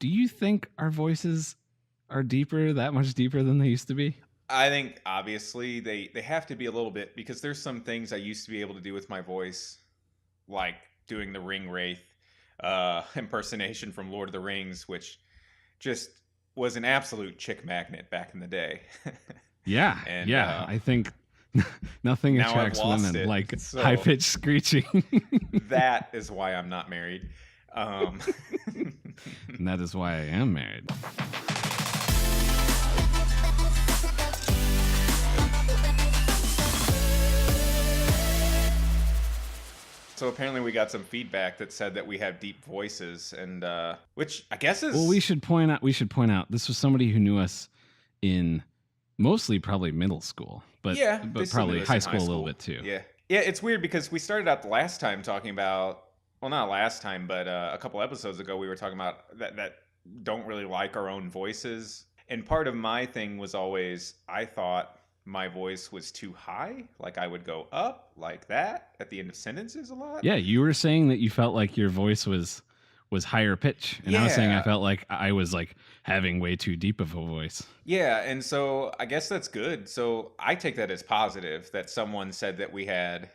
Do you think our voices are deeper, that much deeper than they used to be? I think obviously they have to be a little bit, because there's some things I used to be able to do with my voice, like doing the ring wraith impersonation from Lord of the Rings, which just was an absolute chick magnet back in the day. Yeah, and yeah. I think nothing now I've attracts lost women it. like high So pitched screeching. that is why I'm not married. Um, And that is why I am married. So apparently we got some feedback that said that we have deep voices, and which I guess is Well, we should point out this was somebody who knew us in mostly probably middle school, but yeah, they still knew probably us high in school a little bit too. Yeah, yeah, it's weird because we started out the last time talking about, well, not last time, but a couple episodes ago we were talking about that don't really like our own voices, and part of my thing was always I thought my voice was too high, like I would go up like that at the end of sentences a lot. Yeah, you were saying that you felt like your voice was higher pitch, and I was saying I Yeah, felt like I was like having way too deep of a voice. yeah, and so I guess that's good. So I take that as positive that someone said that we had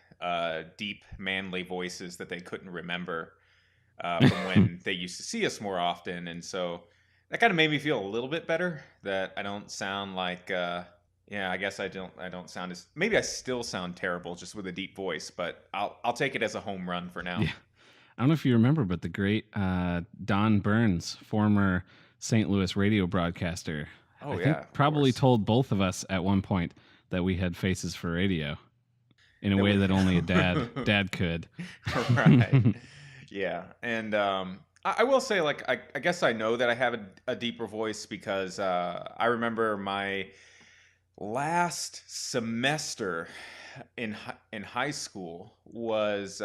deep, manly voices that they couldn't remember from when they used to see us more often, and so that kind of made me feel a little bit better that I don't sound like. Yeah, I guess I don't sound as, maybe I still sound terrible just with a deep voice, but I'll take it as a home run for now. Yeah. I don't know if you remember, but the great Don Burns, former St. Louis radio broadcaster, Oh I yeah, think of probably course. told both of us at one point that we had faces for radio in a That way we that only a dad could. right. Yeah, and I will say, like, I guess I know that I have a deeper voice because I remember my last semester in high school was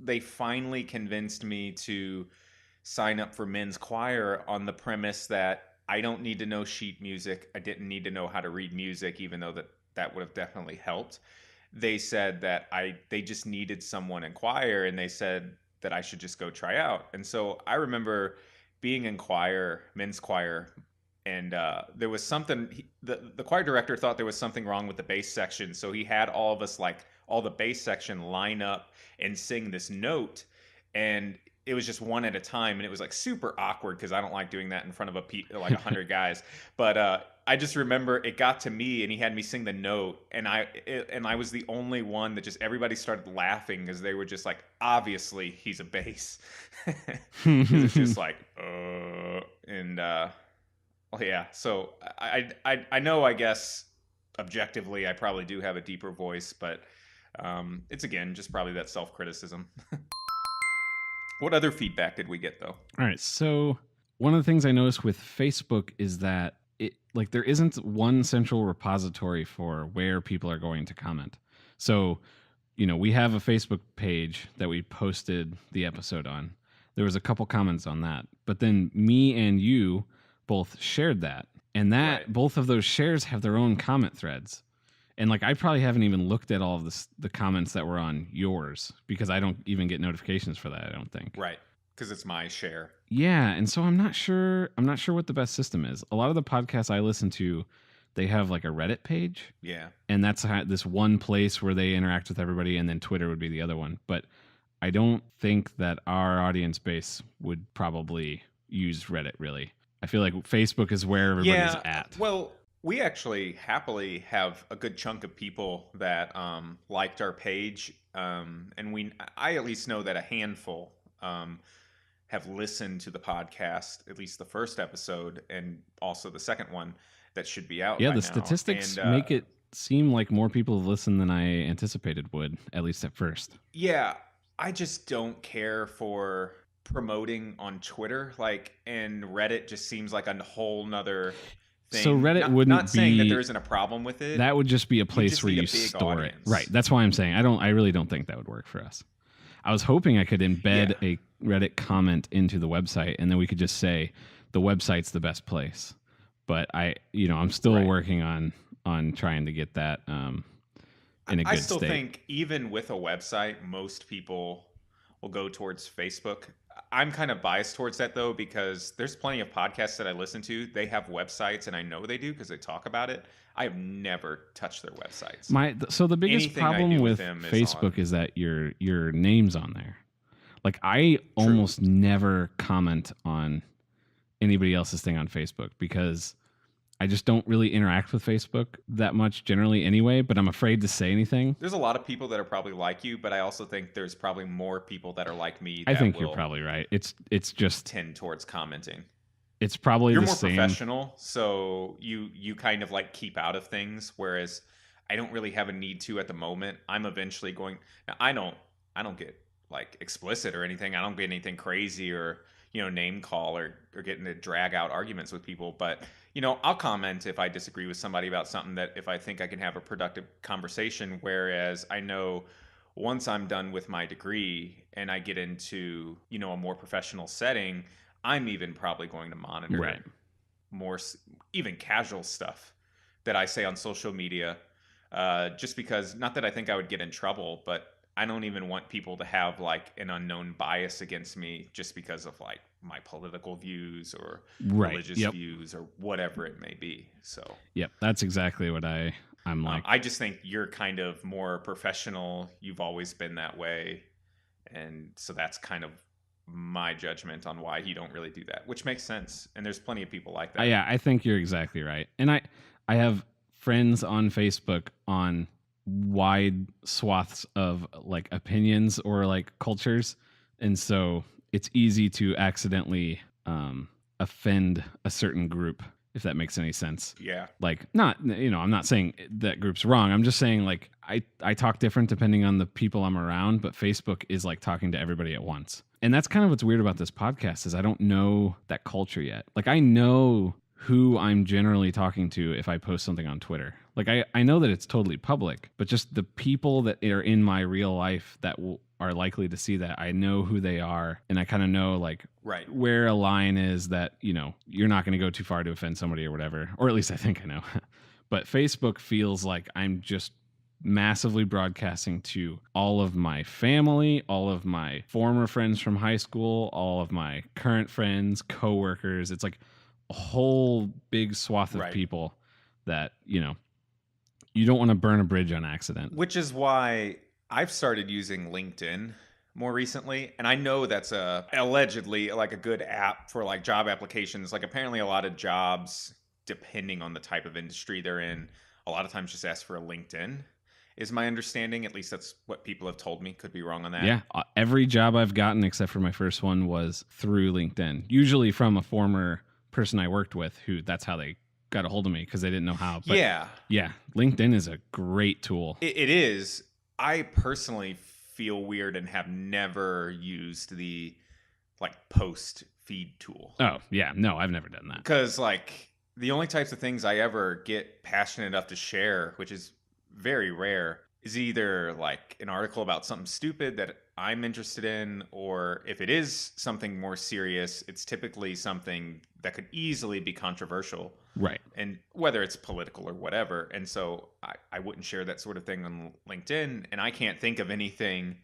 they finally convinced me to sign up for men's choir on the premise that I don't need to know sheet music. I didn't need to know how to read music, even though that would have definitely helped. They said that they just needed someone in choir, and they said that I should just go try out. And so I remember being in choir, men's choir, and there was something. The choir director thought there was something wrong with the bass section, so he had all of us, like all the bass section, line up and sing this note, and it was just one at a time, and it was like super awkward because I don't like doing that in front of like 100 guys. But I just remember it got to me, and he had me sing the note, and I was the only one that just everybody started laughing because they were just like, obviously he's a bass, because it's just like and well, yeah. So I know, I guess objectively I probably do have a deeper voice, but it's again just probably that self-criticism. What other feedback did we get though? All right. So one of the things I noticed with Facebook is that it like there isn't one central repository for where people are going to comment. So, we have a Facebook page that we posted the episode on. There was a couple comments on that, but then me and you both shared that, and that Right. both of those shares have their own comment threads. And like I probably haven't even looked at all of the comments that were on yours because I don't even get notifications for that, I don't think. Right. Because it's my share. Yeah, and so I'm not sure what the best system is. A lot of the podcasts I listen to, they have like a Reddit page, Yeah. and that's this one place where they interact with everybody, and then Twitter would be the other one. But I don't think that our audience base would probably use Reddit really. I feel like Facebook is where everybody's at. Well, we actually happily have a good chunk of people that liked our page, and I at least know that a handful have listened to the podcast, at least the first episode, and also the second one that should be out. Yeah, by the now. statistics And, make it seem like more people have listened than I anticipated would, at least at first. Yeah, I just don't care for promoting on Twitter, and Reddit just seems like a whole nother thing. So Reddit wouldn't not saying that be- there isn't a problem with it. That would just be a place just where need a you big store audience. it. Right. That's why I'm saying I really don't think that would work for us. I was hoping I could embed a Reddit comment into the website, and then we could just say the website's the best place. But I'm still Right. working on trying to get that in a good I still state. think even with a website, most people will go towards Facebook. I'm kind of biased towards that though, because there's plenty of podcasts that I listen to. They have websites, and I know they do because they talk about it. I have never touched their websites. So the biggest Anything I problem do with with them is Facebook on. is that your name's on there. Like I True. almost never comment on anybody else's thing on Facebook because I just don't really interact with Facebook that much generally anyway, but I'm afraid to say anything. There's a lot of people that are probably like you, but I also think there's probably more people that are like me I that think you're will probably right. It's just tend towards commenting. it's probably You're the more same. professional, so you kind of like keep out of things, whereas I don't really have a need to at the moment. I'm eventually going. Now, I don't get like explicit or anything. I don't get anything crazy or name call or get into drag out arguments with people. But I'll comment if I disagree with somebody about something, that if I think I can have a productive conversation. Whereas I know once I'm done with my degree and I get into a more professional setting, I'm even probably going to monitor Right. more even casual stuff that I say on social media, just because, not that I think I would get in trouble, but I don't even want people to have like an unknown bias against me just because of like my political views or Right. religious Yep. views or whatever it may be. So Yep. That's exactly what I'm like. I just think you're kind of more professional. You've always been that way. And so that's kind of my judgment on why you don't really do that, which makes sense. And there's plenty of people like that. Yeah, I think you're exactly right. And I have friends on Facebook on wide swaths of like opinions or like cultures, and so it's easy to accidentally offend a certain group, if that makes any sense. Yeah. Like, not, I'm not saying that group's wrong. I'm just saying like I talk different depending on the people I'm around, but Facebook is like talking to everybody at once. And that's kind of what's weird about this podcast is I don't know that culture yet. Like I know who I'm generally talking to if I post something on Twitter. Like I know that it's totally public, but just the people that are in my real life that are likely to see that, I know who they are, and I kind of know like Right. where a line is that you're not going to go too far to offend somebody or whatever, or at least I think I know. But Facebook feels like I'm just massively broadcasting to all of my family, all of my former friends from high school, all of my current friends, coworkers. It's like a whole big swath of Right. people that you don't want to burn a bridge on accident. Which is why I've started using LinkedIn more recently, and I know that's allegedly like a good app for like job applications. Like apparently a lot of jobs, depending on the type of industry they're in, a lot of times just ask for a LinkedIn, is my understanding. At least that's what people have told me. Could be wrong on that. Yeah, every job I've gotten except for my first one was through LinkedIn, usually from a former person I worked with who that's how they got a hold of me because they didn't know how. But yeah, LinkedIn is a great tool. It is. I personally feel weird and have never used the like post feed tool. Oh yeah, no, I've never done that. Because like the only types of things I ever get passionate enough to share, which is very rare, is either like an article about something stupid that I'm interested in, or if it is something more serious, it's typically something that could easily be controversial. Right. And whether it's political or whatever. And so I wouldn't share that sort of thing on LinkedIn. And I can't think of anything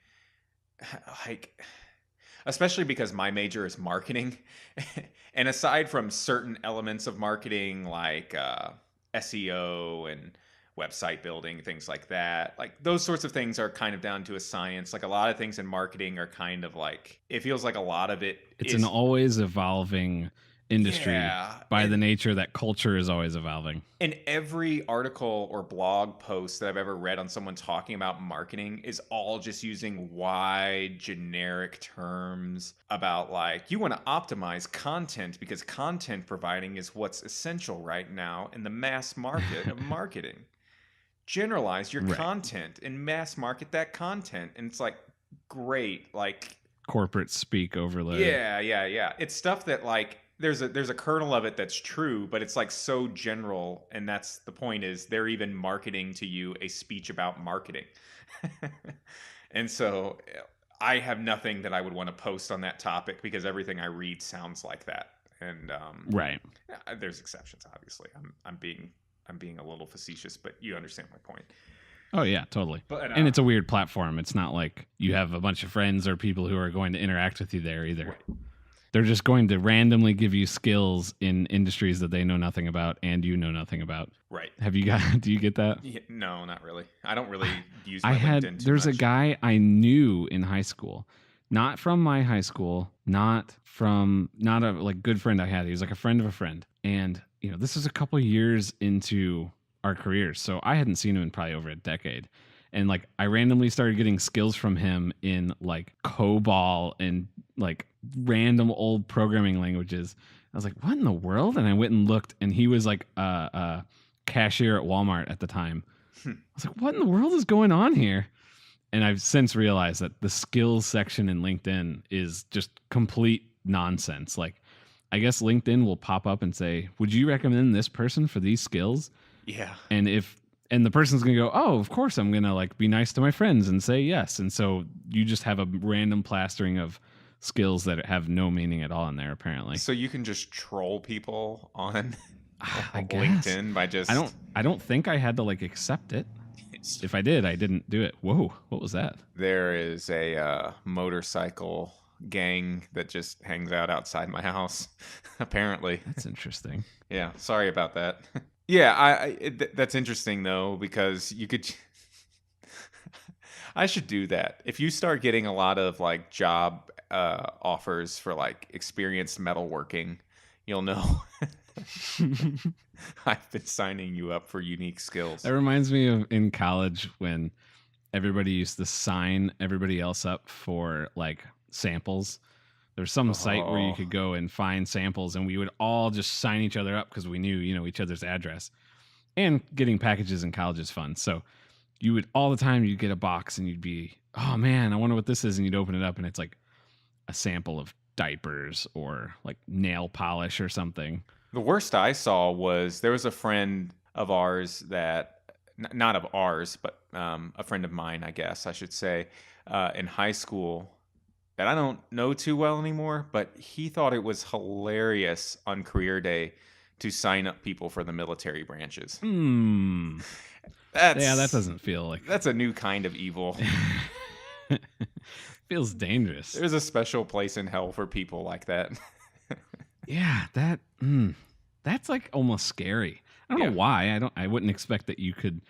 like, especially because my major is marketing. And aside from certain elements of marketing like SEO and website building, things like that, like those sorts of things are kind of down to a science. Like a lot of things in marketing are kind of like, it feels like a lot of it's an always evolving industry by the nature that culture is always evolving. And every article or blog post that I've ever read on someone talking about marketing is all just using wide generic terms about like, you want to optimize content because content providing is what's essential right now in the mass market of marketing. Generalize your content and mass market that content. And it's like, great, like corporate speak overload. Yeah. It's stuff that like there's a kernel of it that's true, but it's like so general, and that's the point, is they're even marketing to you a speech about marketing. And so I have nothing that I would want to post on that topic because everything I read sounds like that. And there's exceptions, obviously. I'm being a little facetious, but you understand my point. Oh yeah, totally. But And it's a weird platform. It's not like you have a bunch of friends or people who are going to interact with you there either. right. They're just going to randomly give you skills in industries that they know nothing about and you know nothing about. Right. Do you get that? Yeah, no, not really. I don't really use I my had LinkedIn too there's a much. guy I knew in high school, not from my high school, not a like good friend I had. He was like a friend of a friend. And this is a couple years into our careers. So I hadn't seen him in probably over a decade. And like I randomly started getting skills from him in like COBOL and like random old programming languages. I was like, what in the world? And I went and looked, and he was like a cashier at Walmart at the time. I was like, what in the world is going on here? And I've since realized that the skills section in LinkedIn is just complete nonsense. Like, I guess LinkedIn will pop up and say, would you recommend this person for these skills? Yeah. And the person's going to go, oh, of course, I'm going to like be nice to my friends and say yes. And so you just have a random plastering of skills that have no meaning at all in there, apparently. So you can just troll people on I guess. LinkedIn by just. I don't think I had to like accept it. If I did, I didn't do it. Whoa, what was that? There is a motorcycle gang that just hangs out outside my house, apparently. That's interesting. Yeah, sorry about that. Yeah, that's interesting though, because you could. I should do that. If you start getting a lot of like job offers for like experienced metalworking, you'll know. I've been signing you up for unique skills. That reminds me of in college when everybody used to sign everybody else up for like samples. There's some site where you could go and find samples, and we would all just sign each other up because we knew, each other's address. And getting packages in college is fun. So you would all the time you'd get a box and you'd be, oh man, I wonder what this is, and you'd open it up and it's like a sample of diapers or like nail polish or something. The worst I saw was there was a friend of ours that, not of ours, but a friend of mine, I guess I should say, in high school that I don't know too well anymore, but he thought it was hilarious on career day to sign up people for the military branches. That doesn't feel like... That's a new kind of evil. Feels dangerous. There's a special place in hell for people like that. Yeah, that's like almost scary. I don't know why. I wouldn't expect that you could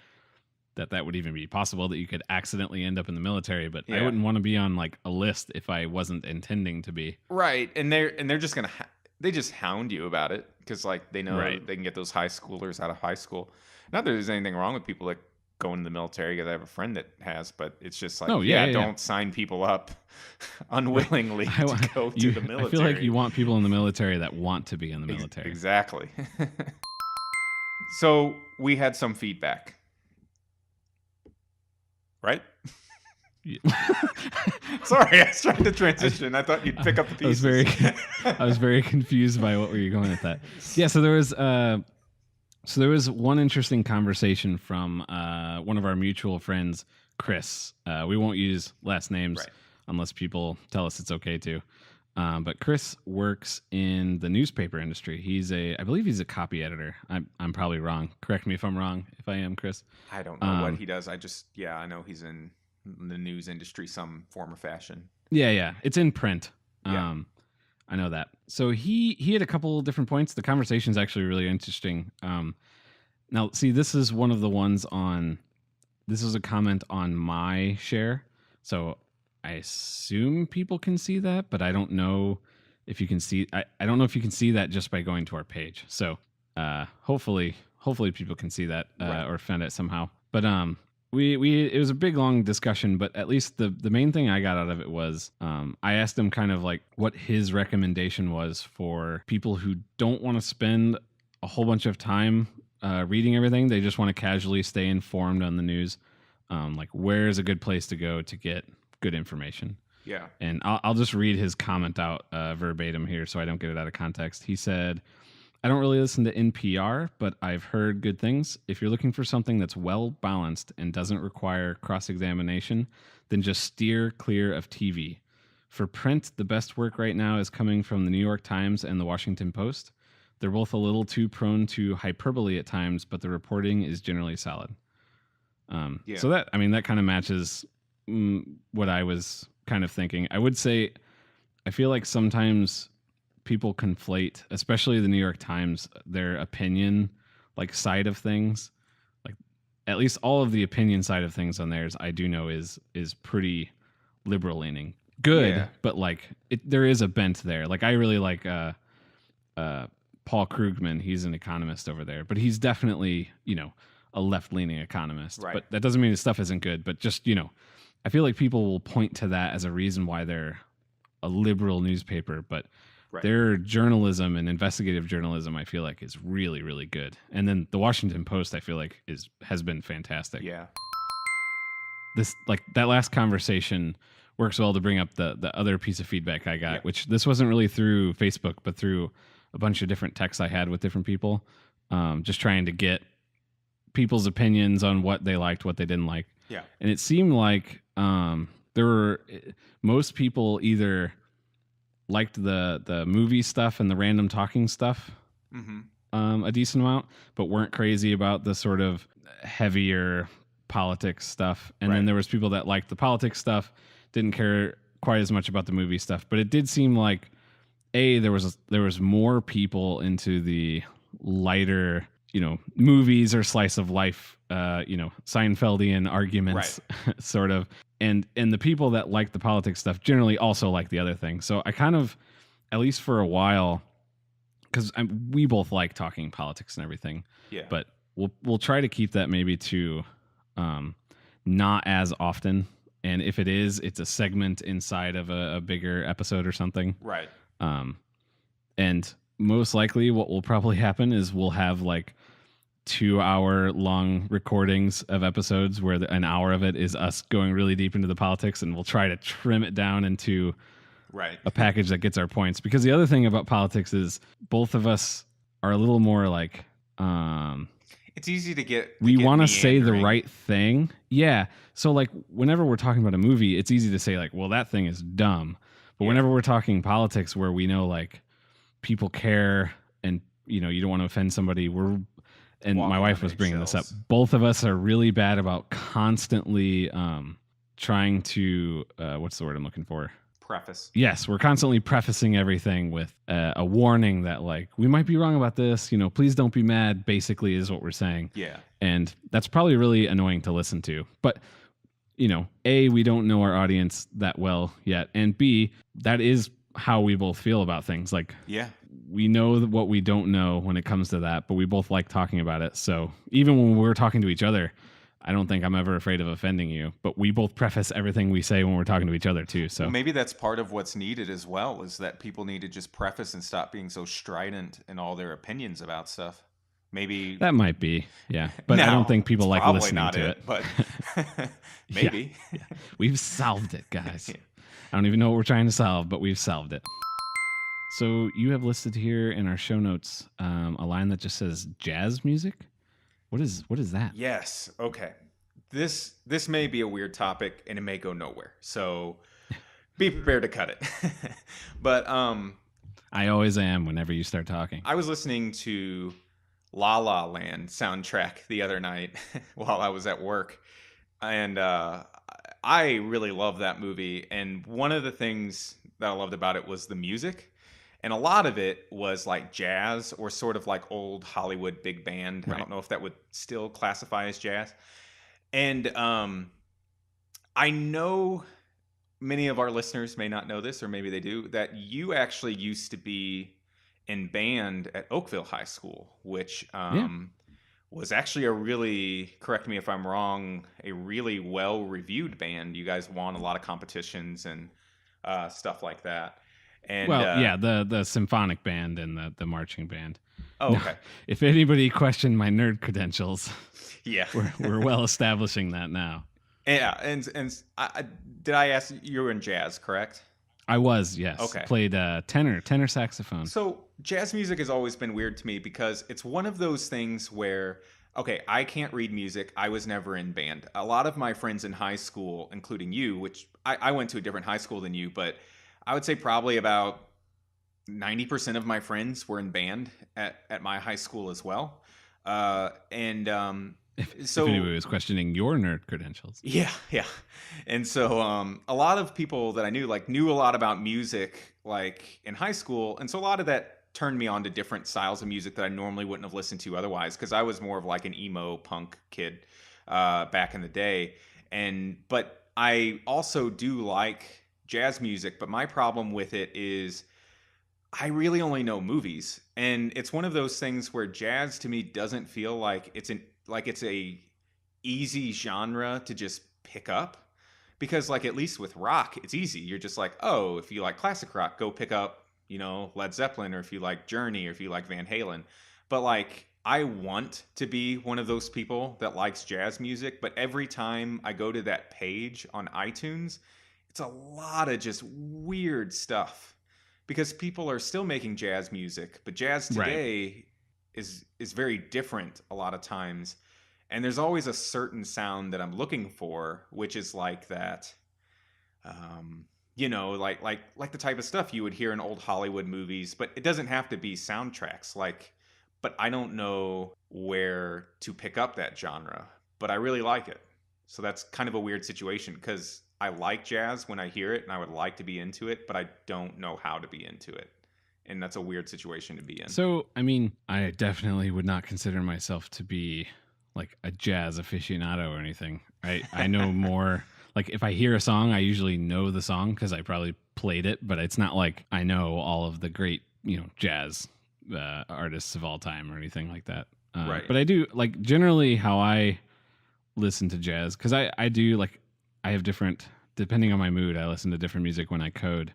that would even be possible, that you could accidentally end up in the military, but I wouldn't want to be on like a list if I wasn't intending to be. Right. And they're just going to they just hound you about it because like they know they can get those high schoolers out of high school. Not that there's anything wrong with people that go into the military, because I have a friend that has, but it's just like, don't sign people up unwillingly to go to the military. I feel like you want people in the military that want to be in the military. Exactly. So we had some feedback. Right? Sorry, I was trying to transition. I thought you'd pick up the pieces. I was very confused by what were you going with that. Yeah, so there was one interesting conversation from one of our mutual friends, Chris. We won't use last names unless people tell us it's okay to. But Chris works in the newspaper industry. I believe he's a copy editor. I'm probably wrong. Correct me if I'm wrong. If I am, Chris. I don't know what he does. I know he's in the news industry, some form or fashion. Yeah. It's in print. Yeah. I know that. So he had a couple different points. The conversation's actually really interesting. Now, see, this is one of the ones this is a comment on my share. So I assume people can see that, but I don't know if you can see. I don't know if you can see that just by going to our page. So hopefully people can see that or find it somehow. But it was a big long discussion, but at least the main thing I got out of it was I asked him kind of like what his recommendation was for people who don't want to spend a whole bunch of time reading everything. They just want to casually stay informed on the news. Like, where is a good place to go to get good information? Yeah. And I'll just read his comment out verbatim here so I don't get it out of context. He said, I don't really listen to NPR, but I've heard good things. If you're looking for something that's well balanced and doesn't require cross-examination, then just steer clear of TV. For print, the best work right now is coming from the New York Times and the Washington Post. They're both a little too prone to hyperbole at times, but the reporting is generally solid. Yeah. So that, I mean, that kind of matches what I was kind of thinking. I would say, I feel like sometimes people conflate, especially the New York Times, their opinion, like side of things. Like at least all of the opinion side of things on theirs, I do know is pretty liberal leaning. Good, Yeah. but like there is a bent there. Like I really like Paul Krugman. He's an economist over there, but he's definitely, a left leaning economist. Right. But that doesn't mean his stuff isn't good. But just, I feel like people will point to that as a reason why they're a liberal newspaper. But Right. their journalism and investigative journalism, I feel like, is really, really good. And then the Washington Post, I feel like, has been fantastic. Yeah. This, like, that last conversation works well to bring up the other piece of feedback I got, which this wasn't really through Facebook, but through a bunch of different texts I had with different people, just trying to get people's opinions on what they liked, what they didn't like. Yeah. And it seemed like there were most people either liked the movie stuff and the random talking stuff a decent amount, but weren't crazy about the sort of heavier politics stuff. And then there was people that liked the politics stuff, didn't care quite as much about the movie stuff. But it did seem like there was more people into the lighter, movies or slice of life, Seinfeldian arguments, sort of. And the people that like the politics stuff generally also like the other thing. So I kind of, at least for a while, because we both like talking politics and everything. Yeah. But we'll try to keep that maybe to not as often. And if it is, it's a segment inside of a bigger episode or something. Right. And most likely what will probably happen is we'll have like 2-hour long recordings of episodes where an hour of it is us going really deep into the politics, and we'll try to trim it down into a package that gets our points. Because the other thing about politics is both of us are a little more like it's easy to get we want to say the right thing. Yeah. So like whenever we're talking about a movie, it's easy to say like, well, that thing is dumb. But whenever we're talking politics where we know like people care and you don't want to offend somebody, and my wife was bringing this up. Both of us are really bad about constantly trying to what's the word I'm looking for? Preface. Yes, we're constantly prefacing everything with a warning that like we might be wrong about this. Please don't be mad. Basically, is what we're saying. Yeah, and that's probably really annoying to listen to. But A, we don't know our audience that well yet, and B, that is how we both feel about things. Like, we know what we don't know when it comes to that, but we both like talking about it. So even when we're talking to each other, I don't think I'm ever afraid of offending you, but we both preface everything we say when we're talking to each other too. So maybe that's part of what's needed as well, is that people need to just preface and stop being so strident in all their opinions about stuff. Maybe that might be, yeah. But I don't think people like listening to it. But maybe. Yeah. We've solved it, guys. I don't even know what we're trying to solve, but we've solved it. So you have listed here in our show notes a line that just says jazz music. What is that? Yes. Okay. This may be a weird topic and it may go nowhere. So be prepared to cut it. But I always am whenever you start talking. I was listening to La La Land soundtrack the other night while I was at work. And I really love that movie. And one of the things that I loved about it was the music. And a lot of it was like jazz or sort of like old Hollywood big band. Right. I don't know if that would still classify as jazz. And I know many of our listeners may not know this, or maybe they do, that you actually used to be in band at Oakville High School, which was actually a really, correct me if I'm wrong, a really well-reviewed band. You guys won a lot of competitions and stuff like that. And, the symphonic band and the marching band. Oh, okay. Now, if anybody questioned my nerd credentials, yeah, we're well establishing that now. Yeah, and did I ask you were in jazz, correct? I was, yes. Okay. Played tenor saxophone. So jazz music has always been weird to me because it's one of those things where, okay, I can't read music. I was never in band. A lot of my friends in high school, including you, which I went to a different high school than you, but I would say probably about 90% of my friends were in band at my high school as well. And If So anybody was questioning your nerd credentials. yeah, yeah. And so a lot of people that I knew like knew a lot about music like in high school, and so a lot of that turned me on to different styles of music that I normally wouldn't have listened to otherwise because I was more of like an emo punk kid back in the day. And but I also do like jazz music, but my problem with it is I really only know movies, and it's one of those things where jazz to me doesn't feel like it's a easy genre to just pick up because like at least with rock it's easy. You're just like, oh, if you like classic rock, go pick up, Led Zeppelin, or if you like Journey, or if you like Van Halen. But like I want to be one of those people that likes jazz music, but every time I go to that page on iTunes, it's a lot of just weird stuff because people are still making jazz music, but jazz Right. today is very different a lot of times. And there's always a certain sound that I'm looking for, which is like that like the type of stuff you would hear in old Hollywood movies, but it doesn't have to be soundtracks. But I don't know where to pick up that genre, but I really like it. So that's kind of a weird situation because I like jazz when I hear it and I would like to be into it, but I don't know how to be into it. And that's a weird situation to be in. So, I mean, I definitely would not consider myself to be like a jazz aficionado or anything. I know more. Like if I hear a song, I usually know the song because I probably played it, but it's not like I know all of the great, jazz artists of all time or anything like that. Right. But I do like generally how I listen to jazz because I do like I have different depending on my mood. I listen to different music when I code,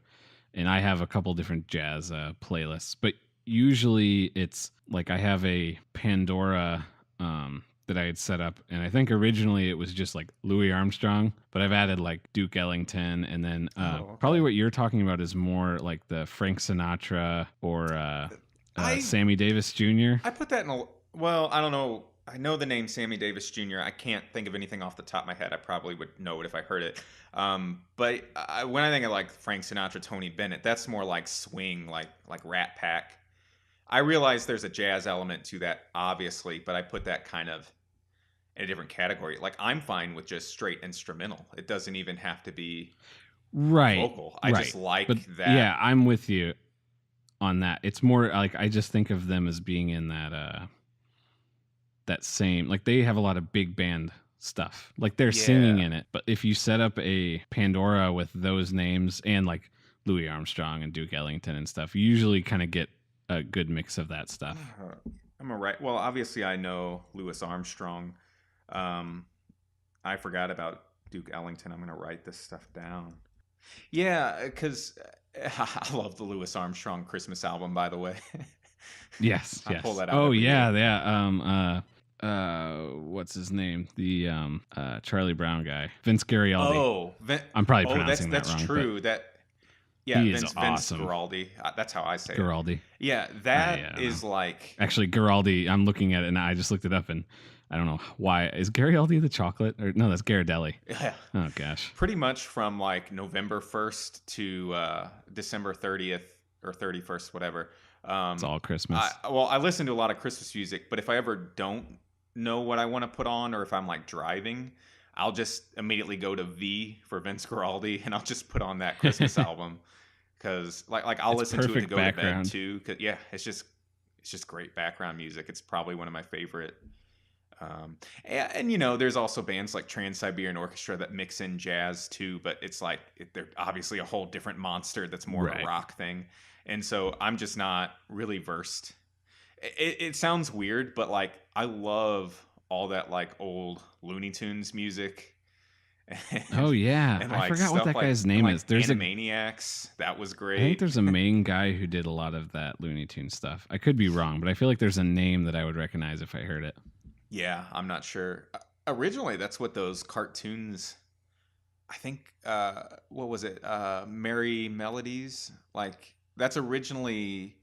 and I have a couple different jazz playlists. But usually it's like I have a Pandora that I had set up, and I think originally it was just like Louis Armstrong, but I've added like Duke Ellington, and then probably Okay. what you're talking about is more like the Frank Sinatra or I Sammy Davis Jr. I put that in a well, I don't know. I know the name Sammy Davis Jr. I can't think of anything off the top of my head. I probably would know it if I heard it. But when I think of like Frank Sinatra, Tony Bennett, that's more like swing, like Rat Pack. I realize there's a jazz element to that, obviously, but I put that kind of in a different category. Like I'm fine with just straight instrumental. It doesn't even have to be Right, vocal. I right. just like But that. yeah, I'm with you on that. It's more like I just think of them as being in that same like they have a lot of big band stuff. Like they're singing Yeah. in it. But if you set up a Pandora with those names and like Louis Armstrong and Duke Ellington and stuff, you usually kind of get a good mix of that stuff. I'm a right. Well, obviously, I know Louis Armstrong. Um, I forgot about Duke Ellington. I'm going to write this stuff down. Yeah, because I love the Louis Armstrong Christmas album, by the way. Yes, I pull yes. that out Oh every yeah, year. yeah. What's his name? The Charlie Brown guy, Vince Guaraldi. Oh, I'm probably oh, that's pronouncing that that's wrong, but true. Yeah, he is Vince awesome. Guaraldi. That's how I say it. Guaraldi. Yeah, I that don't know. is like Actually, Guaraldi. I'm looking at it and I just looked it up and I don't know why. Is Guaraldi the chocolate or no? That's Ghirardelli. yeah, Oh gosh, pretty much from like November 1st to December 30th or 31st, whatever. it's all I Christmas. well, I listen to a lot of Christmas music, but if I ever don't know what I want to put on, or if I'm like driving, I'll just immediately go to V for Vince Guaraldi, and I'll just put on that Christmas album because like I'll It's listen to it to perfect go to bed background. too. 'Cause, yeah, it's just great background music. It's probably one of my favorite. And there's also bands like Trans Siberian Orchestra that mix in jazz too, but it's like they're obviously a whole different monster that's more of a Right. rock thing. And so I'm just not really versed. It sounds weird, but like I love all that like old Looney Tunes music Oh and yeah, and I like forgot what stuff that like guy's and name like is. There's a Animaniacs. That was I think great. there's a main guy who did a lot of that Looney Tune stuff. I could be wrong, but I feel like there's a name that I would recognize if I heard it. Yeah, I'm not sure. Originally, that's what those cartoons. I think what was it? Merry Melodies. Like that's originally.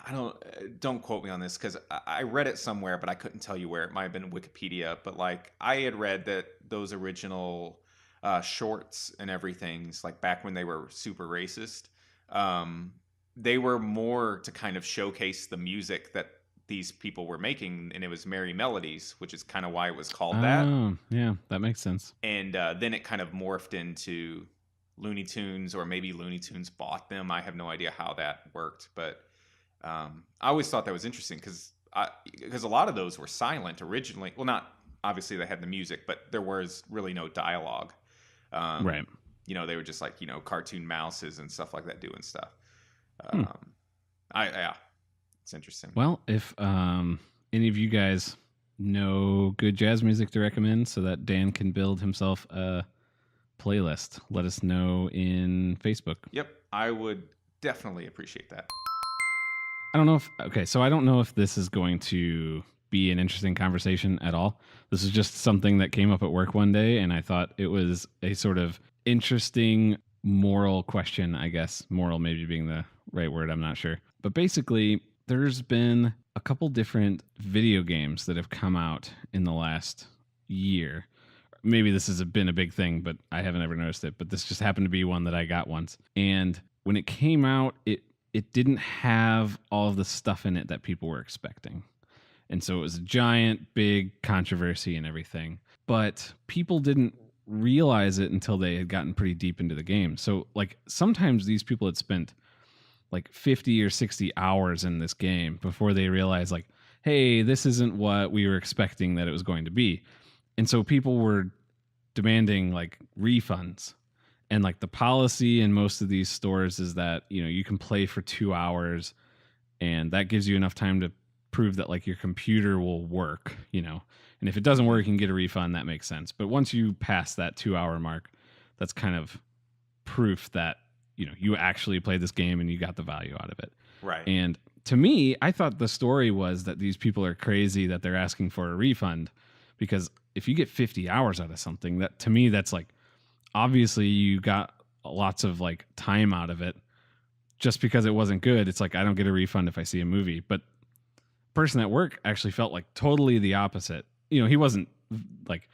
I don't quote me on this because I read it somewhere, but I couldn't tell you where. It might have been Wikipedia, but like I had read that those original shorts and everything's like back when they were super racist. Um, they were more to kind of showcase the music that these people were making, and it was Merry Melodies, which is kind of why it was called that. Oh, yeah, that makes sense. And then it kind of morphed into Looney Tunes, or maybe Looney Tunes bought them. I have no idea how that worked, but I always thought that was interesting because a lot of those were silent originally. Well, not obviously they had the music, but there was really no dialogue. Right. They were just like cartoon mouses and stuff like that doing stuff. Hmm. Yeah, it's interesting. Well, if any of you guys know good jazz music to recommend so that Dan can build himself a playlist, let us know in Facebook. Yep, I would definitely appreciate that. I don't know if this is going to be an interesting conversation at all. This is just something that came up at work one day, and I thought it was a sort of interesting moral question, I guess. Moral maybe being the right word, I'm not sure. But basically, there's been a couple different video games that have come out in the last year. Maybe this has been a big thing, but I haven't ever noticed it. But this just happened to be one that I got once. And when it came out, it didn't have all of the stuff in it that people were expecting. And so it was a giant, big controversy and everything. But people didn't realize it until they had gotten pretty deep into the game. So, like, sometimes these people had spent like 50 or 60 hours in this game before they realized, like, hey, this isn't what we were expecting that it was going to be. And so people were demanding like refunds. And like the policy in most of these stores is that, you can play for 2 hours and that gives you enough time to prove that like your computer will work, and if it doesn't work, you can get a refund. That makes sense. But once you pass that 2-hour mark, that's kind of proof that, you actually played this game and you got the value out of it. Right. And to me, I thought the story was that these people are crazy that they're asking for a refund, because if you get 50 hours out of something, that to me, that's like, obviously you got lots of like time out of it. Just because it wasn't good, it's like, I don't get a refund if I see a movie. But person at work actually felt like totally the opposite. He wasn't like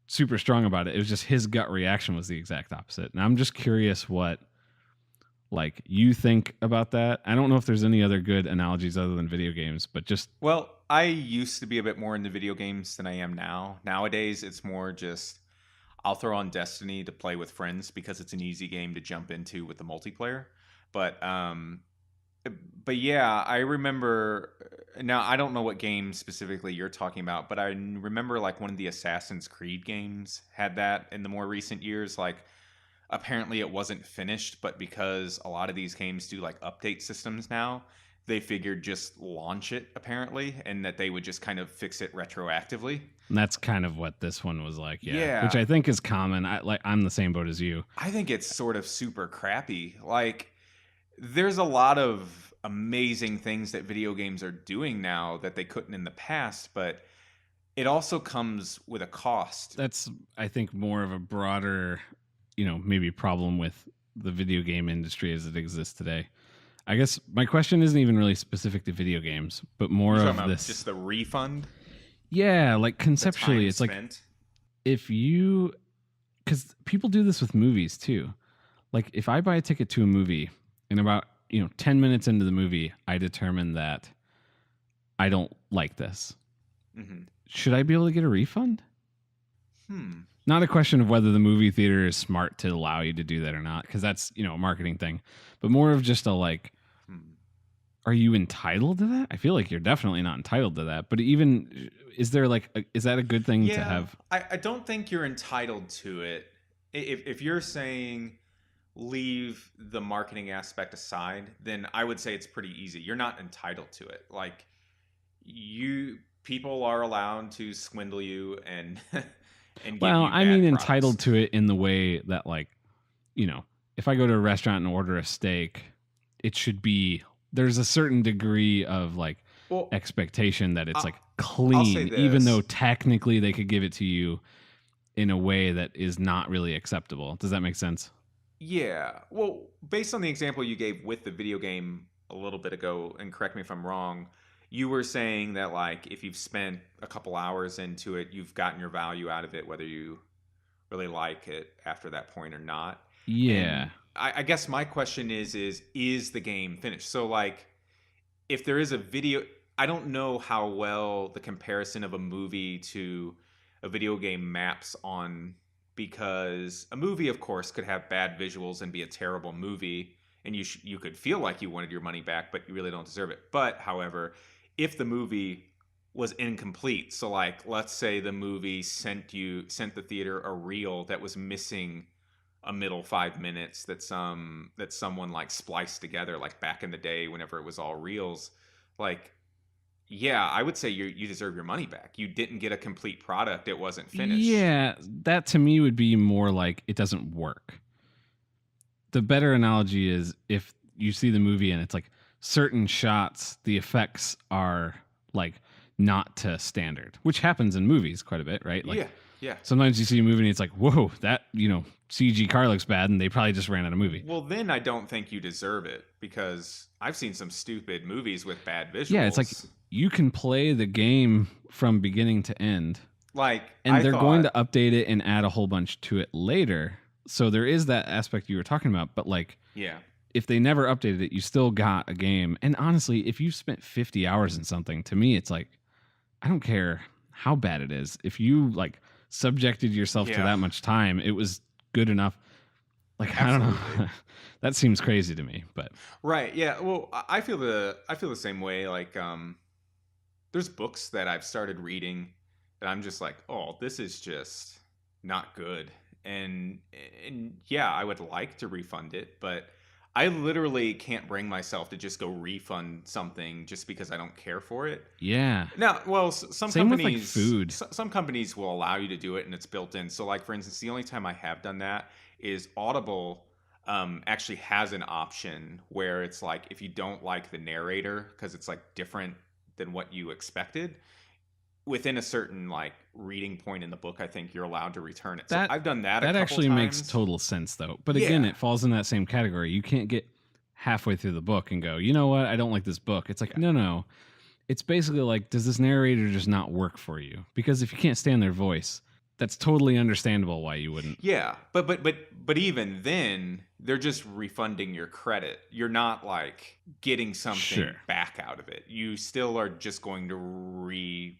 super strong about it. It was just his gut reaction was the exact opposite. And I'm just curious what like you think about that. I don't know if there's any other good analogies other than video games, but just Well, I used to be a bit more into video games than I am now. Nowadays, it's more just I'll throw on Destiny to play with friends because it's an easy game to jump into with the multiplayer. But yeah, I remember now. I don't know what game specifically you're talking about, but I remember like one of the Assassin's Creed games had that in the more recent years. Like, apparently it wasn't finished, but because a lot of these games do like update systems now, they figured just launch it apparently, and that they would just kind of fix it retroactively. and that's kind of what this one was like, Yeah. which I think is common. I'm the same boat as you. I think it's sort of super crappy. Like, there's a lot of amazing things that video games are doing now that they couldn't in the past, but it also comes with a cost. That's, I think, more of a broader, maybe problem with the video game industry as it exists today. I guess my question isn't even really specific to video games, but more You're of talking about this. just the refund. Yeah, like The conceptually, time it's like spent. because people do this with movies too. Like if I buy a ticket to a movie and about 10 minutes into the movie, I determine that I don't like this. Mhm. Should I be able to get a refund? Hmm. Not a question of whether the movie theater is smart to allow you to do that or not, because that's a marketing thing, but more of just a like, Hmm. are you entitled to that? I feel like you're definitely not entitled to that. But even is there like is that a good thing to Yeah, have? I don't think you're entitled to it. If you're saying leave the marketing aspect aside, then I would say it's pretty easy. You're not entitled to it. Like, people are allowed to swindle you and and give Well, you I bad mean products. entitled to it in the way that like, if I go to a restaurant and order a steak, it should be there's a certain degree of like Well, expectation that it's I- like I'll say clean, even though this. technically they could give it to you in a way that is not really acceptable. Does that make sense? Yeah. Well, based on the example you gave with the video game a little bit ago, and correct me if I'm wrong, you were saying that like if you've spent a couple hours into it, you've gotten your value out of it, whether you really like it after that point or not. Yeah. And I guess my question is the game finished? So like if there is a video I don't know how well the comparison of a movie to a video game maps on, because a movie, of course, could have bad visuals and be a terrible movie, and you could feel like you wanted your money back, but you really don't deserve it. But however, if the movie was incomplete, so like let's say the movie sent the theater a reel that was missing a middle 5 minutes that someone like spliced together, like back in the day whenever it was all reels, like, yeah, I would say you deserve your money back. You didn't get a complete product. It wasn't finished. Yeah, that to me would be more like it doesn't work. The better analogy is if you see the movie and it's like certain shots, the effects are like not to standard, which happens in movies quite a bit, right? Like, Yeah, yeah. sometimes you see a movie and it's like, whoa, that, CG car looks bad, and they probably just ran out of movie. Well, then I don't think you deserve it, because I've seen some stupid movies with bad visuals. Yeah, it's like you can play the game from beginning to end, like, and they're going to update it and add a whole bunch to it later. So there is that aspect you were talking about, but like, yeah, if they never updated it, you still got a game. And honestly, if you spent 50 hours in something, to me, it's like, I don't care how bad it is. If you like subjected yourself to that much time, it was good enough. Like, absolutely. I don't know. That seems crazy to me, but right. Yeah. Well, I feel the same way. Like, there's books that I've started reading that I'm just like, oh, this is just not good. And yeah, I would like to refund it, but I literally can't bring myself to just go refund something just because I don't care for it. Yeah. Now, well, some Same companies, with like food. Some companies will allow you to do it and it's built in. So, like, for instance, the only time I have done that is Audible actually has an option where it's like, if you don't like the narrator because it's like different than what you expected, within a certain like reading point in the book, I think you're allowed to return it. So I've done that. That actually makes total sense, though. But again, it falls in that same category. You can't get halfway through the book and go, you know what? I don't like this book. It's like, no. It's basically like, does this narrator just not work for you? Because if you can't stand their voice, that's totally understandable why you wouldn't. Yeah, but even then, they're just refunding your credit. You're not like getting something back out of it. You still are just going to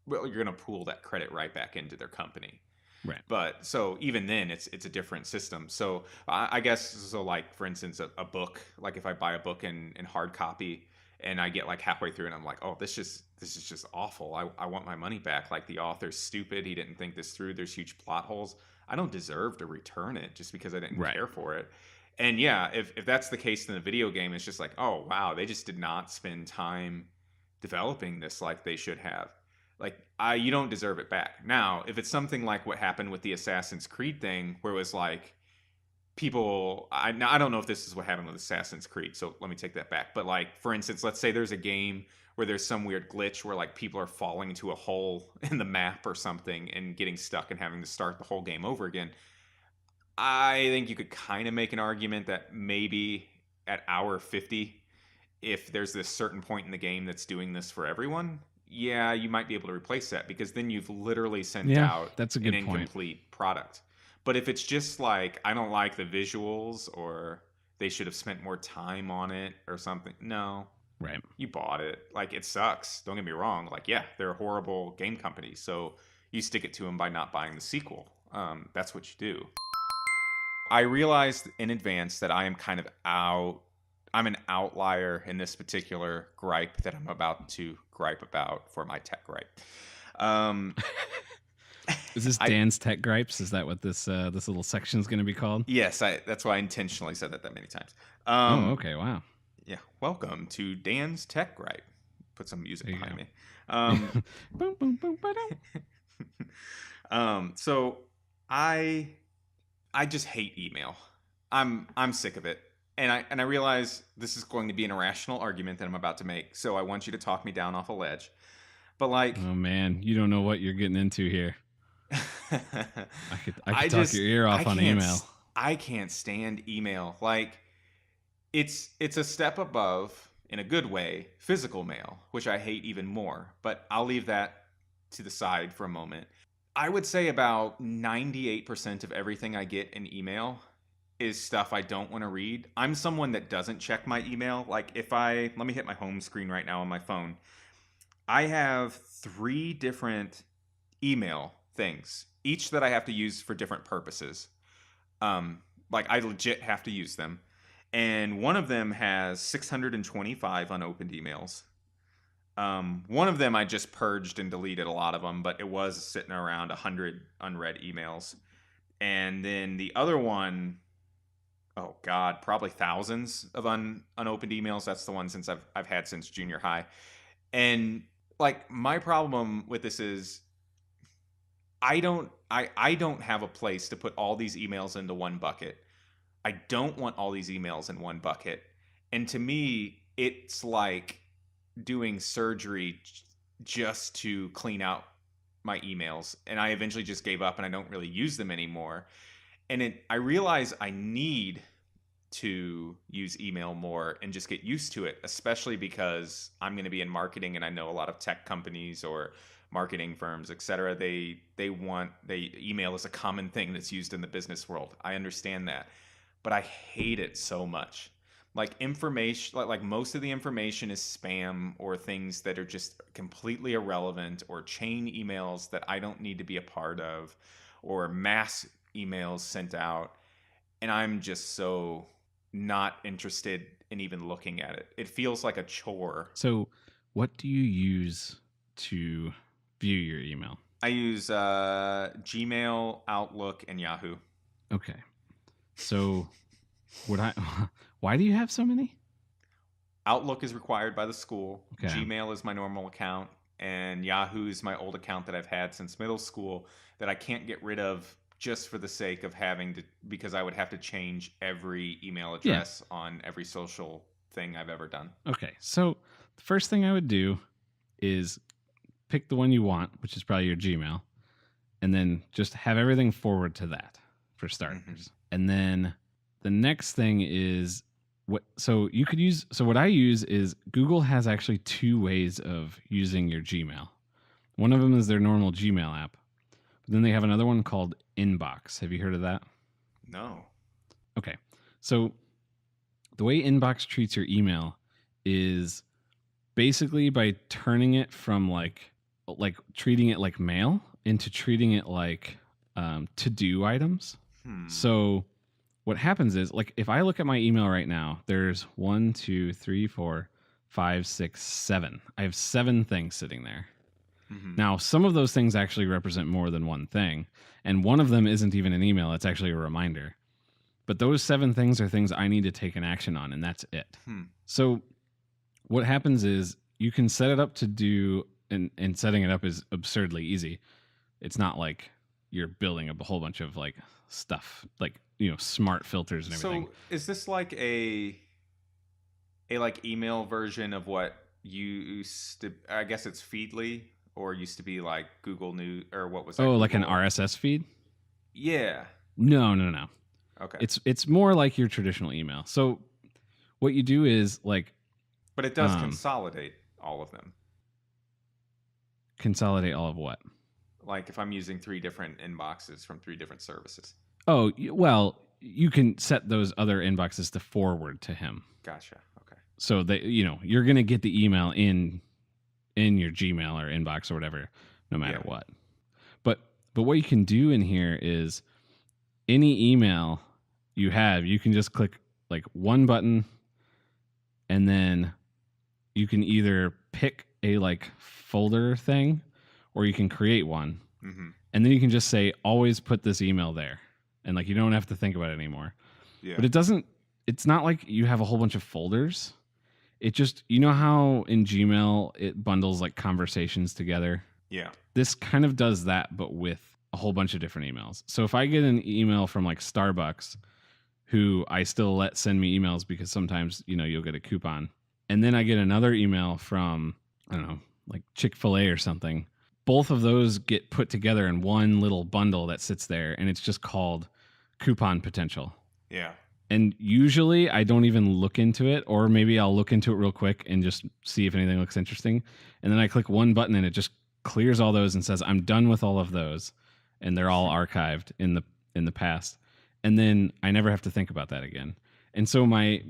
you're going to pool that credit right back into their company. Right. But so even then, it's a different system. So I guess, so like, for instance, a book, like if I buy a book in hard copy and I get like halfway through and I'm like, oh, this is just awful. I want my money back. Like, the author's stupid. He didn't think this through. There's huge plot holes. I don't deserve to return it just because I didn't care for it. And yeah, if that's the case in the video game, it's just like, oh, wow, they just did not spend time developing this like they should have. Like, you don't deserve it back. Now, if it's something like what happened with the Assassin's Creed thing, where it was like people, I don't know if this is what happened with Assassin's Creed, so let me take that back. But like, for instance, let's say there's a game where there's some weird glitch where like people are falling into a hole in the map or something and getting stuck and having to start the whole game over again. I think you could kind of make an argument that maybe at hour 50, if there's this certain point in the game that's doing this for everyone, yeah, you might be able to replace that, because then you've literally sent out that's a good an incomplete point. product. But if it's just like, I don't like the visuals, or they should have spent more time on it or something, no. Right. You bought it. Like, it sucks. Don't get me wrong. Like, yeah, they're a horrible game company. So you stick it to them by not buying the sequel. That's what you do. I realized in advance that I am kind of I'm an outlier in this particular gripe that I'm about to gripe about for my tech gripe. Is this Dan's Tech Gripes? Is that what this little section is going to be called? Yes, that's why I intentionally said that many times. Okay, wow. Yeah, welcome to Dan's Tech Gripe. Put some music behind me. Boom, boom, boom, so I just hate email. I'm sick of it. And I realize this is going to be an irrational argument that I'm about to make, so I want you to talk me down off a ledge. But like, oh man, you don't know what you're getting into here. I could talk your ear off on email. I can't stand email. Like, it's a step above, in a good way, physical mail, which I hate even more. But I'll leave that to the side for a moment. I would say about 98% of everything I get in email is stuff I don't want to read. I'm someone that doesn't check my email. Like, let me hit my home screen right now on my phone. I have 3 different email things, each that I have to use for different purposes. Um, like I legit have to use them. And one of them has 625 unopened emails. One of them I just purged and deleted a lot of them, but it was sitting around 100 unread emails. And then the other one, oh God, probably thousands of unopened emails. That's the one since I've had since junior high. And like my problem with this is I don't have a place to put all these emails into one bucket. I don't want all these emails in one bucket. And to me, it's like doing surgery just to clean out my emails. And I eventually just gave up and I don't really use them anymore. And I realize I need to use email more and just get used to it, especially because I'm going to be in marketing and I know a lot of tech companies or marketing firms, etc. They email is a common thing that's used in the business world. I understand that, but I hate it so much. Like information, like most of the information is spam or things that are just completely irrelevant, or chain emails that I don't need to be a part of, or mass emails sent out, and I'm just so not interested in even looking at it. It feels like a chore. So, what do you use to view your email? I use Gmail, Outlook, and Yahoo. Okay. So, why do you have so many? Outlook is required by the school. Okay. Gmail is my normal account, and Yahoo is my old account that I've had since middle school that I can't get rid of just for the sake of having to, because I would have to change every email address on every social thing I've ever done. Okay. So, the first thing I would do is pick the one you want, which is probably your Gmail, and then just have everything forward to that for starters. Mm-hmm. And then the next thing is what I use is Google has actually 2 ways of using your Gmail. One of them is their normal Gmail app, but then they have another one called Inbox. Have you heard of that? No. Okay. So the way Inbox treats your email is basically by turning it from like treating it like mail into treating it like to-do items. So what happens is, like, if I look at my email right now, there's 1, 2, 3, 4, 5, 6, 7. I have 7 things sitting there. Mm-hmm. Now, some of those things actually represent more than one thing, and one of them isn't even an email. It's actually a reminder. But those 7 things are things I need to take an action on, and that's it. So what happens is you can set it up to do, and setting it up is absurdly easy. It's not like you're building up a whole bunch of like stuff, like, smart filters and everything. So is this like a like email version of what used to, I guess it's Feedly, or used to be like Google News, or what was that? Oh, like an RSS feed? Yeah. No. Okay. It's more like your traditional email. So what you do is like, but it does consolidate all of them. Consolidate all of what? Like if I'm using 3 different inboxes from 3 different services. Oh, well, you can set those other inboxes to forward to him. Gotcha. Okay. So that, you're going to get the email in your Gmail or inbox or whatever, no matter what. But what you can do in here is any email you have, you can just click like one button, and then you can either pick a like folder thing, or you can create one. Mm-hmm. And then you can just say, always put this email there. And like, you don't have to think about it anymore. Yeah. But it's not like you have a whole bunch of folders. It just, how in Gmail it bundles like conversations together? Yeah. This kind of does that, but with a whole bunch of different emails. So if I get an email from like Starbucks, who I still let send me emails because sometimes, you'll get a coupon. And then I get another email from, I don't know, like Chick-fil-A or something. Both of those get put together in one little bundle that sits there, and it's just called coupon potential. Yeah. And usually I don't even look into it, or maybe I'll look into it real quick and just see if anything looks interesting. And then I click one button and it just clears all those and says, I'm done with all of those. And they're all archived in the past. And then I never have to think about that again. And so my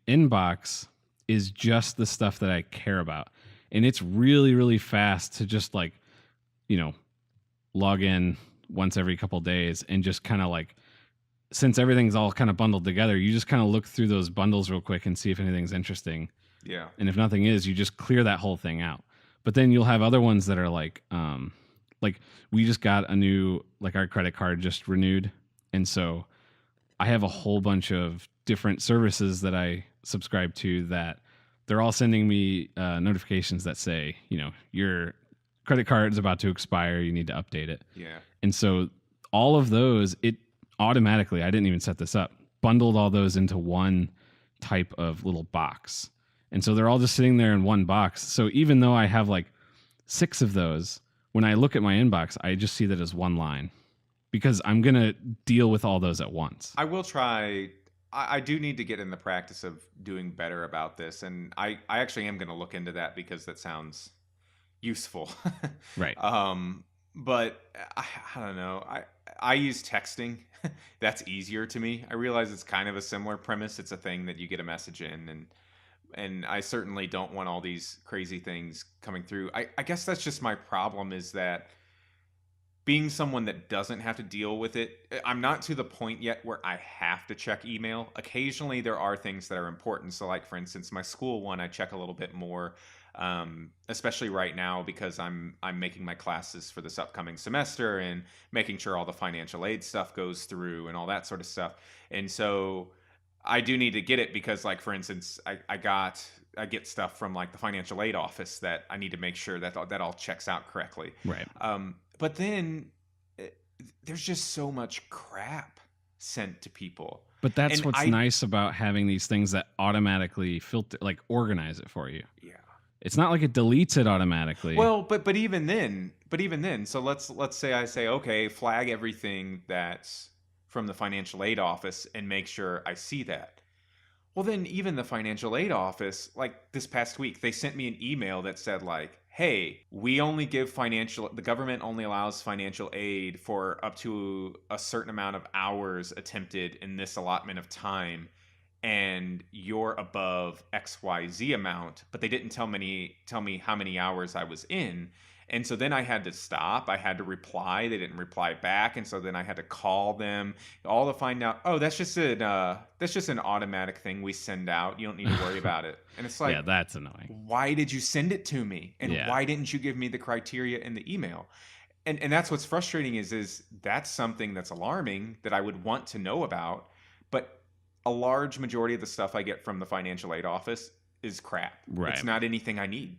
inbox is just the stuff that I care about. And it's really, really fast to just like, you know, log in once every couple days and just kind of like, since everything's all kind of bundled together, you just kind of look through those bundles real quick and see if anything's interesting. Yeah. And if nothing is, you just clear that whole thing out. But then you'll have other ones that are like we just got a new, like our credit card just renewed. And so I have a whole bunch of different services that I subscribe to that they're all sending me notifications that say, you know, your credit card is about to expire. You need to update it. Yeah. And so all of those, it automatically, I didn't even set this up, bundled all those into one type of little box. And so they're all just sitting there in one box. So even though I have like 6 of those, when I look at my inbox, I just see that as one line because I'm going to deal with all those at once. I will try. I do need to get in the practice of doing better about this. And I actually am going to look into that because that sounds useful. Right. But I don't know. I use texting. That's easier to me. I realize it's kind of a similar premise. It's a thing that you get a message in, and I certainly don't want all these crazy things coming through. I guess that's just my problem, is that being someone that doesn't have to deal with it, I'm not to the point yet where I have to check email. Occasionally there are things that are important. So like, for instance, my school one, I check a little bit more, especially right now because I'm making my classes for this upcoming semester and making sure all the financial aid stuff goes through and all that sort of stuff. And so I do need to get it because, like, for instance, I get stuff from like the financial aid office that I need to make sure that that all checks out correctly. Right. But then there's just so much crap sent to people. But that's what's nice about having these things that automatically filter, like organize it for you. Yeah. It's not like it deletes it automatically. Well, but even then, so let's say I say, okay, flag everything that's from the financial aid office and make sure I see that. Well, then even the financial aid office, like this past week, they sent me an email that said like, hey, the government only allows financial aid for up to a certain amount of hours attempted in this allotment of time, and you're above XYZ amount, but they didn't tell me how many hours I was in. And so then I had to stop. I had to reply. They didn't reply back. And so then I had to call them all to find out, oh, that's just an automatic thing we send out. You don't need to worry about it. And it's like, yeah, that's annoying. Why did you send it to me? And why didn't you give me the criteria in the email? And that's what's frustrating is that's something that's alarming that I would want to know about. But a large majority of the stuff I get from the financial aid office is crap. Right. It's not anything I need.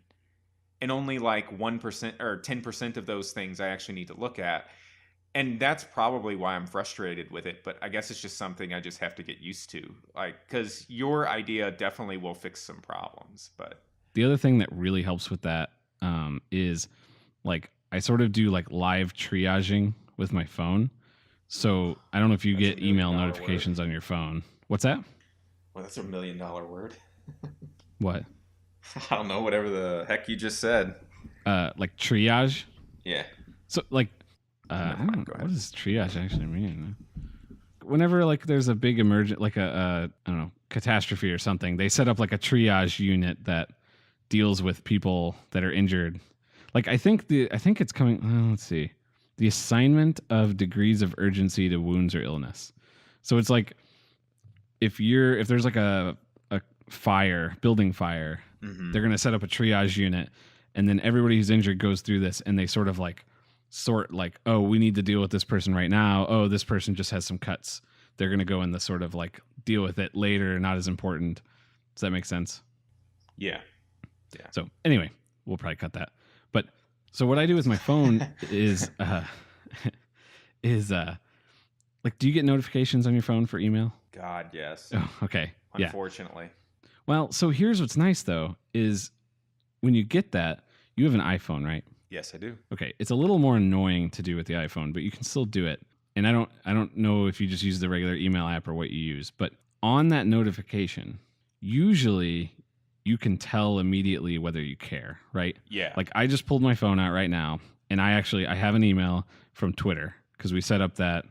And only like 1% or 10% of those things I actually need to look at. And that's probably why I'm frustrated with it. But I guess it's just something I just have to get used to. Like, because your idea definitely will fix some problems. But the other thing that really helps with that is like I sort of do like live triaging with my phone. So I don't know if you get email notifications on your phone. What's that? Well, that's $1 million word. What? I don't know, whatever the heck you just said. Like triage? Yeah. So like, what does triage actually mean? Whenever like there's a big emergent, like I don't know, catastrophe or something, they set up like a triage unit that deals with people that are injured. Like I think it's coming. Let's see, the assignment of degrees of urgency to wounds or illness. So it's like if there's like a building fire, they're going to set up a triage unit, and then everybody who's injured goes through this, and they sort of like sort like, oh, we need to deal with this person right now. Oh, this person just has some cuts. They're going to go in the sort of like deal with it later, not as important. Does that make sense? Yeah. So anyway, we'll probably cut that. But so what I do with my phone is like, do you get notifications on your phone for email? God, yes. Oh, okay. Unfortunately. Yeah. Well, so here's what's nice though, is when you get that, you have an iPhone, right? Yes, I do. Okay. It's a little more annoying to do with the iPhone, but you can still do it. And I don't know if you just use the regular email app or what you use, but on that notification, usually you can tell immediately whether you care, right? Yeah. Like I just pulled my phone out right now, and I have an email from Twitter because we set up that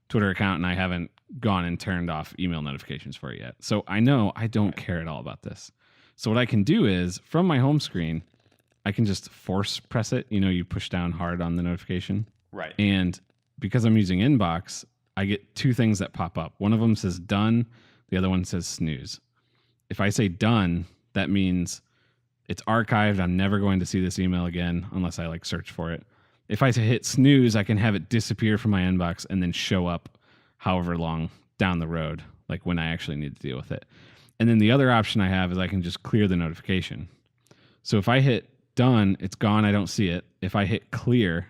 Twitter account, and I haven't gone and turned off email notifications for it yet. So I know I don't care at all about this. So what I can do is from my home screen, I can just force press it. You push down hard on the notification. Right. And because I'm using Inbox, I get two things that pop up. One of them says done. The other one says snooze. If I say done, that means it's archived. I'm never going to see this email again unless I search for it. If I hit snooze, I can have it disappear from my inbox and then show up however long down the road, like when I actually need to deal with it. And then the other option I have is I can just clear the notification. So if I hit done, it's gone. I don't see it. If I hit clear,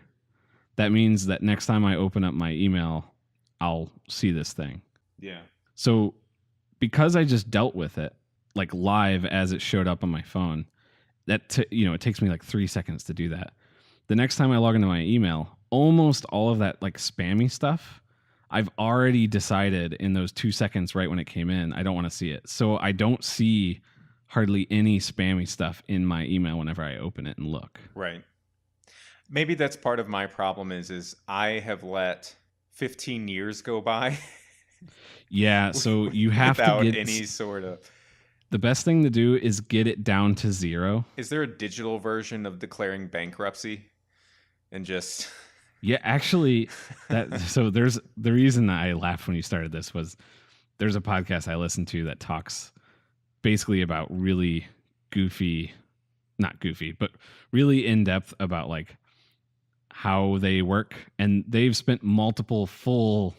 that means that next time I open up my email, I'll see this thing. Yeah. So because I just dealt with it live as it showed up on my phone, it takes me 3 seconds to do that. The next time I log into my email, almost all of that spammy stuff, I've already decided in those 2 seconds right when it came in, I don't want to see it. So I don't see hardly any spammy stuff in my email whenever I open it and look. Right. Maybe that's part of my problem is I have let 15 years go by. Yeah, so you have to without get any sort of... The best thing to do is get it down to 0. Is there a digital version of declaring bankruptcy and just... Yeah, actually, so there's the reason I laughed when you started this was there's a podcast I listen to that talks basically about really not goofy, but really in depth about how they work, and they've spent multiple full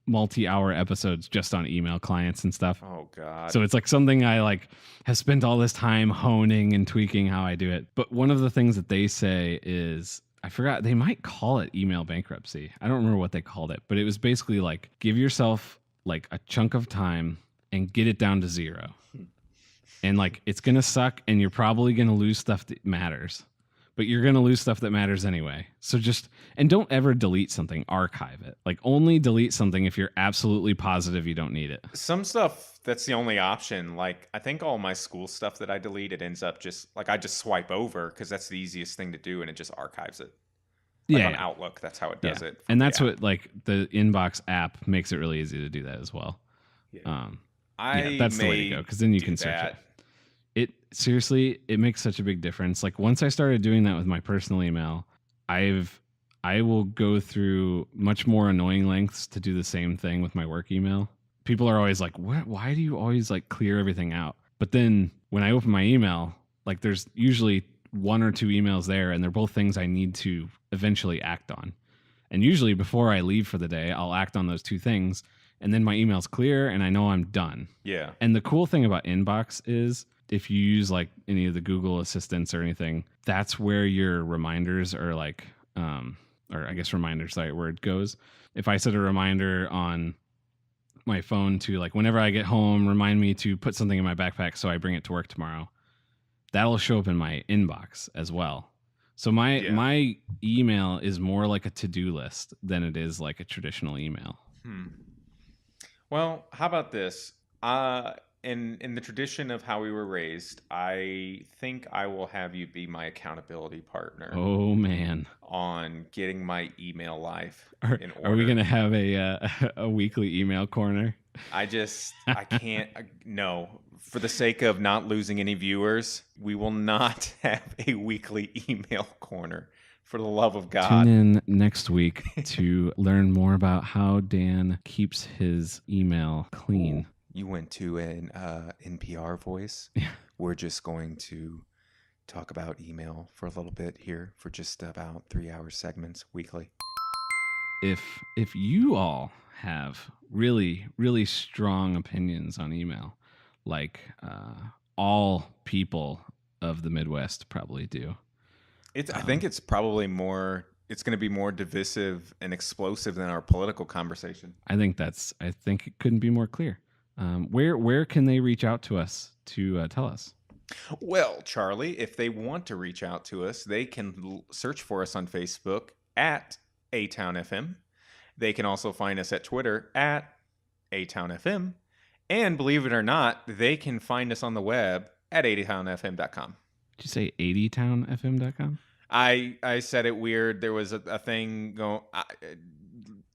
multi-hour episodes just on email clients and stuff. Oh God. So it's something I have spent all this time honing and tweaking how I do it. But one of the things that they say is, I forgot, they might call it email bankruptcy. I don't remember what they called it, but it was basically give yourself a chunk of time and get it down to 0. And it's going to suck and you're probably going to lose stuff that matters. But you're going to lose stuff that matters anyway. So and don't ever delete something, archive it. Only delete something if you're absolutely positive you don't need it. Some stuff, that's the only option. I think all my school stuff that I delete, it ends up just, I just swipe over because that's the easiest thing to do and it just archives it. On Outlook, that's how it does it. And that's what, the Inbox app makes it really easy to do that as well. Yeah. That's the way to go, because then you can search it. Seriously, it makes such a big difference. Once I started doing that with my personal email, I will go through much more annoying lengths to do the same thing with my work email. People are always like, "What? Why do you always clear everything out?" But then when I open my email, there's usually 1 or 2 emails there, and they're both things I need to eventually act on. And usually before I leave for the day, I'll act on those 2 things, and then my email's clear and I know I'm done. Yeah. And the cool thing about Inbox is, if you use any of the Google assistants or anything, that's where your reminders are or I guess reminders, the right word goes. If I set a reminder on my phone to whenever I get home, remind me to put something in my backpack so I bring it to work tomorrow, that'll show up in my inbox as well. So my email is more like a to-do list than it is a traditional email. Well, how about this? In the tradition of how we were raised, I think I will have you be my accountability partner. Oh man, on getting my email life in order. Are we gonna have a weekly email corner? I can't. No, for the sake of not losing any viewers, we will not have a weekly email corner. For the love of God. Tune in next week to learn more about how Dan keeps his email clean. You went to an NPR voice. Yeah. We're just going to talk about email for a little bit here for just about 3-hour segments weekly. If you all have really, really strong opinions on email, all people of the Midwest probably do. I think it's probably more. It's going to be more divisive and explosive than our political conversation. I think it couldn't be more clear. Where can they reach out to us to tell us? Well, Charlie, if they want to reach out to us, they can search for us on Facebook at @ATownFM. They can also find us at Twitter at @ATownFM. And believe it or not, they can find us on the web at 80townfm.com. Did you say 80townfm.com? I said it weird. There was a thing going.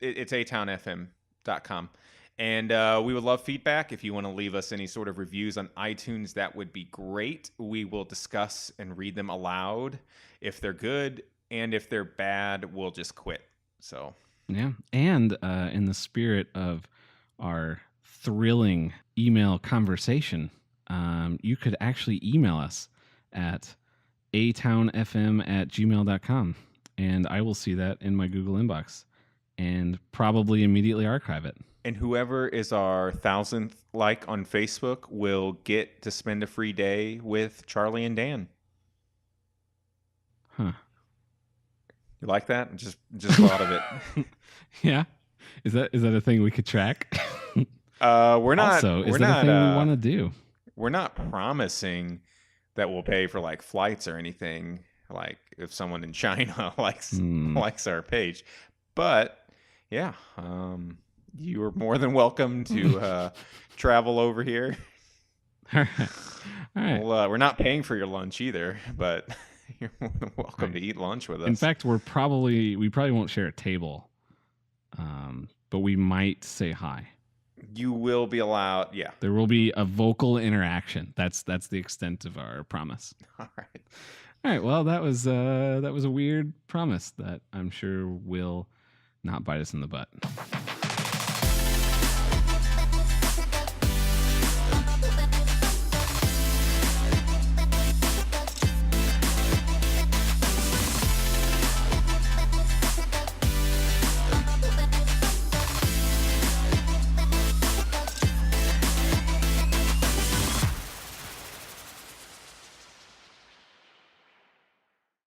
It's atownfm.com. And we would love feedback. If you want to leave us any sort of reviews on iTunes, that would be great. We will discuss and read them aloud if they're good, and if they're bad, we'll just quit. So yeah, and in the spirit of our thrilling email conversation, you could actually email us at atownfm@gmail.com, and I will see that in my Google inbox and probably immediately archive it. And whoever is our 1,000th like on Facebook will get to spend a free day with Charlie and Dan. Huh. You like that? Just thought of it. Yeah. Is that a thing we could track? We're not. Also, is we're that not, a thing we want to do? We're not promising that we'll pay for like flights or anything. Like if someone in China likes our page, but yeah, you are more than welcome to travel over here. All right. Well, we're not paying for your lunch either, but you're more than welcome to eat lunch with us. In fact, we probably won't share a table, but we might say hi. You will be allowed. Yeah, there will be a vocal interaction. That's the extent of our promise. All right. Well, that was a weird promise that I'm sure will not bite us in the butt.